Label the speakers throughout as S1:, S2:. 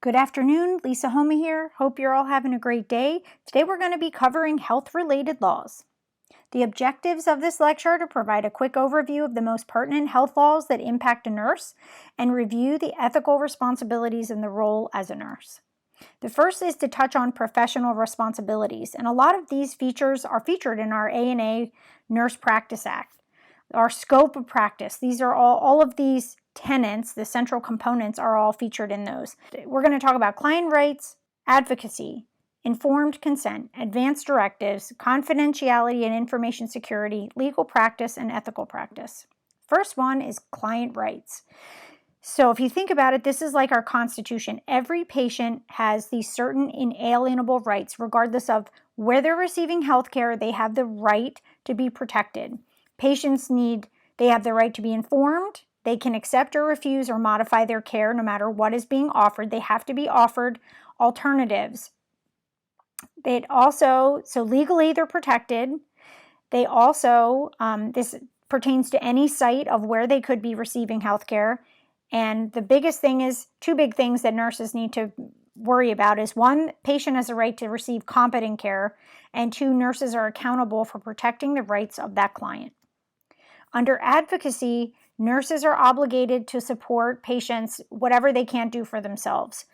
S1: Good afternoon, Lisa Homa here. Hope you're all having a great day. Today we're going to be covering health-related laws. The objectives of this lecture are to provide a quick overview of the most pertinent health laws that impact a nurse and review the ethical responsibilities and the role as a nurse. The first is to touch on professional responsibilities, and a lot of these features are featured in our ANA Nurse Practice Act. Our scope of practice, these are all of these tenets, the central components are all featured in those. We're going to talk about client rights, advocacy, informed consent, advanced directives, confidentiality and information security, legal practice, and ethical practice. First one is client rights. So if you think about it, this is like our Constitution. Every patient has these certain inalienable rights, regardless of where they're receiving health care, they have the right to be protected. Patients they have the right to be informed. They can accept or refuse or modify their care no matter what is being offered. They have to be offered alternatives. So legally they're protected. They also, this pertains to any site of where they could be receiving health care. And the biggest thing is, two big things that nurses need to worry about is one, patient has a right to receive competent care, and two, nurses are accountable for protecting the rights of that client. Under advocacy, nurses are obligated to support patients whatever they can't do for themselves.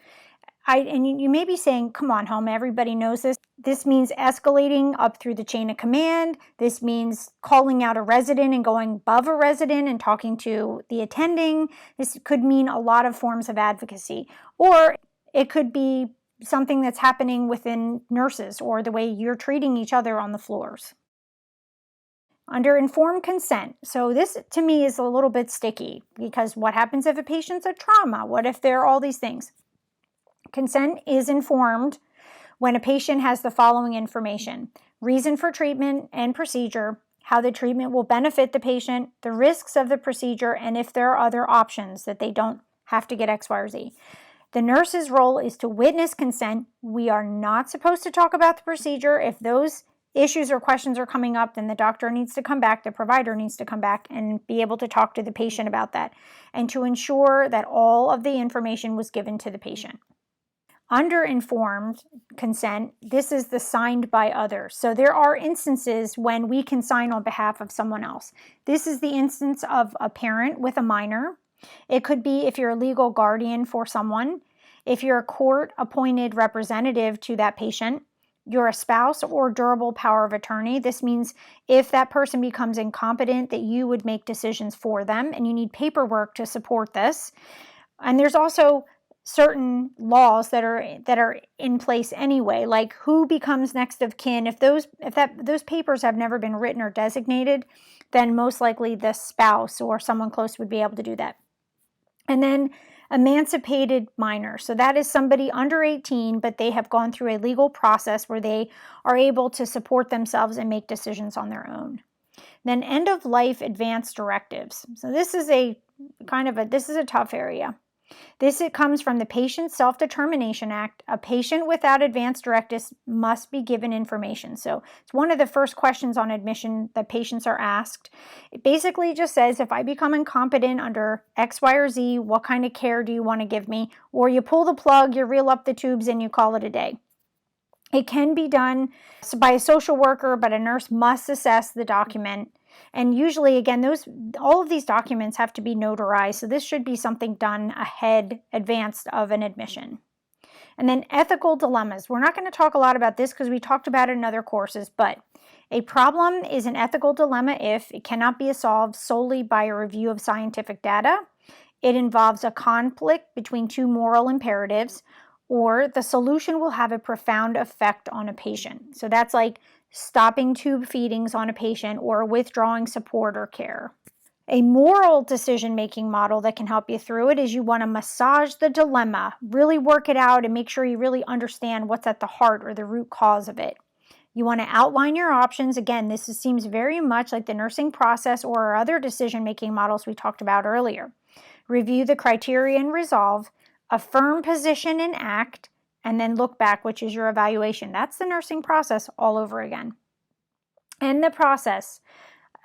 S1: And you may be saying, come on, Homa, everybody knows this. This means escalating up through the chain of command. This means calling out a resident and going above a resident and talking to the attending. This could mean a lot of forms of advocacy. Or it could be something that's happening within nurses or the way you're treating each other on the floors. Under informed consent, so this to me is a little bit sticky because what happens if a patient's a trauma? What if there are all these things? Consent is informed when a patient has the following information: reason for treatment and procedure, how the treatment will benefit the patient, the risks of the procedure, and if there are other options that they don't have to get X, Y, or Z. The nurse's role is to witness consent. We are not supposed to talk about the procedure. If those issues or questions are coming up, then the doctor needs to come back, the provider needs to come back and be able to talk to the patient about that and to ensure that all of the information was given to the patient. Under informed consent, this is the signed by others. So there are instances when we can sign on behalf of someone else. This is the instance of a parent with a minor. It could be if you're a legal guardian for someone, if you're a court-appointed representative to that patient, you're a spouse or durable power of attorney. This means if that person becomes incompetent, that you would make decisions for them, and you need paperwork to support this. And there's also certain laws that are in place anyway, like who becomes next of kin. If those papers have never been written or designated, then most likely the spouse or someone close would be able to do that. And then emancipated minor. So that is somebody under 18, but they have gone through a legal process where they are able to support themselves and make decisions on their own. Then end of life advanced directives. So this is a tough area. It comes from the Patient Self-Determination Act. A patient without advanced directives must be given information. So it's one of the first questions on admission that patients are asked. It basically just says, if I become incompetent under X, Y, or Z, what kind of care do you want to give me? Or you pull the plug, you reel up the tubes, and you call it a day. It can be done by a social worker, but a nurse must assess the document. And usually, again, all of these documents have to be notarized, so this should be something done advanced of an admission. And then ethical dilemmas. We're not going to talk a lot about this because we talked about it in other courses, but a problem is an ethical dilemma if it cannot be solved solely by a review of scientific data, it involves a conflict between two moral imperatives, or the solution will have a profound effect on a patient. So that's like stopping tube feedings on a patient or withdrawing support or care. A moral decision-making model that can help you through it is you want to massage the dilemma, really work it out and make sure you really understand what's at the heart or the root cause of it. You want to outline your options. Again, this seems very much like the nursing process or our other decision-making models we talked about earlier. Review the criteria and resolve, affirm position and act, and then look back, which is your evaluation. That's the nursing process all over again. End the process.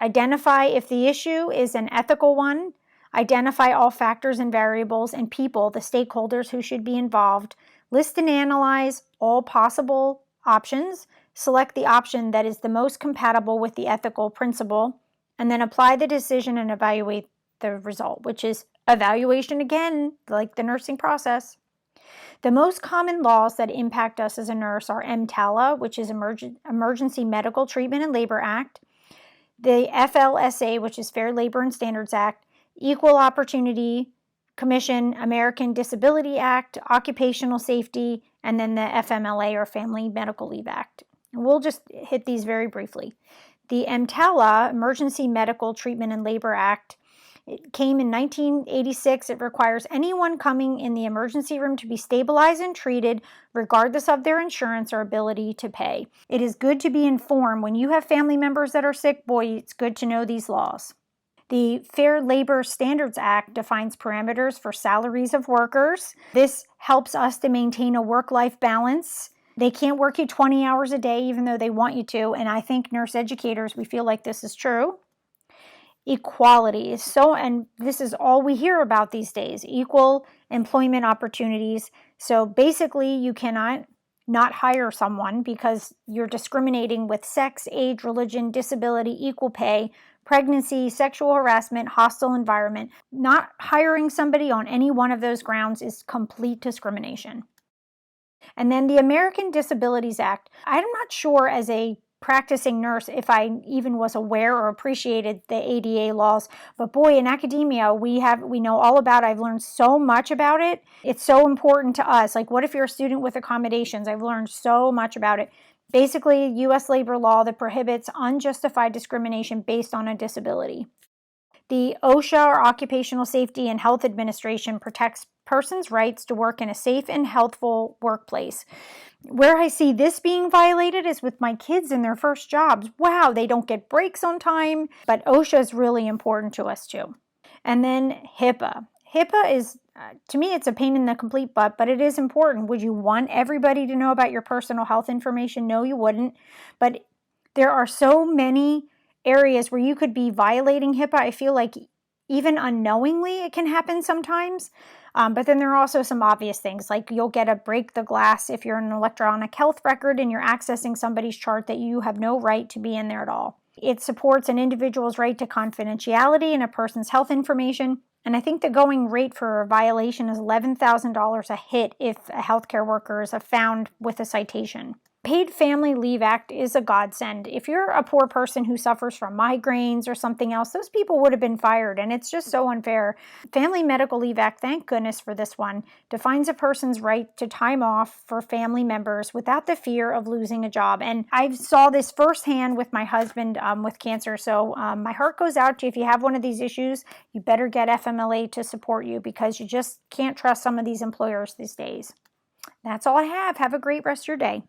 S1: Identify if the issue is an ethical one. identify all factors and variables and people, the stakeholders who should be involved, list and analyze all possible options, select the option that is the most compatible with the ethical principle, and then apply the decision and evaluate the result, which is evaluation again, like the nursing process. The most common laws that impact us as a nurse are EMTALA, which is Emergency Medical Treatment and Labor Act, the FLSA, which is Fair Labor and Standards Act, Equal Opportunity Commission, American Disability Act, Occupational Safety, and then the FMLA or Family Medical Leave Act. And we'll just hit these very briefly. The EMTALA, Emergency Medical Treatment and Labor Act, it came in 1986. It requires anyone coming in the emergency room to be stabilized and treated regardless of their insurance or ability to pay. It is good to be informed. When you have family members that are sick, boy, it's good to know these laws. The Fair Labor Standards Act defines parameters for salaries of workers. This helps us to maintain a work-life balance. They can't work you 20 hours a day even though they want you to, and I think nurse educators, we feel like this is true. Equality is and this is all we hear about these days, equal employment opportunities. So basically you cannot not hire someone because you're discriminating with sex, age, religion, disability, equal pay, pregnancy, sexual harassment, hostile environment. Not hiring somebody on any one of those grounds is complete discrimination. And then the American Disabilities Act. I'm not sure as a practicing nurse if I even was aware or appreciated the ADA laws, but boy, in academia we know all about it. I've learned so much about it. It's so important to us. Like, what if you're a student with accommodations? I've learned so much about it. Basically, U.S. labor law that prohibits unjustified discrimination based on a disability. The OSHA, or Occupational Safety and Health Administration, protects persons' rights to work in a safe and healthful workplace. Where I see this being violated is with my kids in their first jobs. Wow, they don't get breaks on time, but OSHA is really important to us too. And then HIPAA. HIPAA is, to me, it's a pain in the complete butt, but it is important. Would you want everybody to know about your personal health information? No, you wouldn't. But there are so many areas where you could be violating HIPAA. I feel like even unknowingly it can happen sometimes. But then there are also some obvious things, like you'll get a break the glass if you're in an electronic health record and you're accessing somebody's chart that you have no right to be in there at all. It supports an individual's right to confidentiality in a person's health information. And I think the going rate for a violation is $11,000 a hit if a healthcare worker is found with a citation. Paid Family Leave Act is a godsend. If you're a poor person who suffers from migraines or something else, those people would have been fired, and it's just so unfair. Family Medical Leave Act, thank goodness for this one, defines a person's right to time off for family members without the fear of losing a job. And I saw this firsthand with my husband with cancer, so my heart goes out to you. If you have one of these issues, you better get FMLA to support you because you just can't trust some of these employers these days. That's all I have. Have a great rest of your day.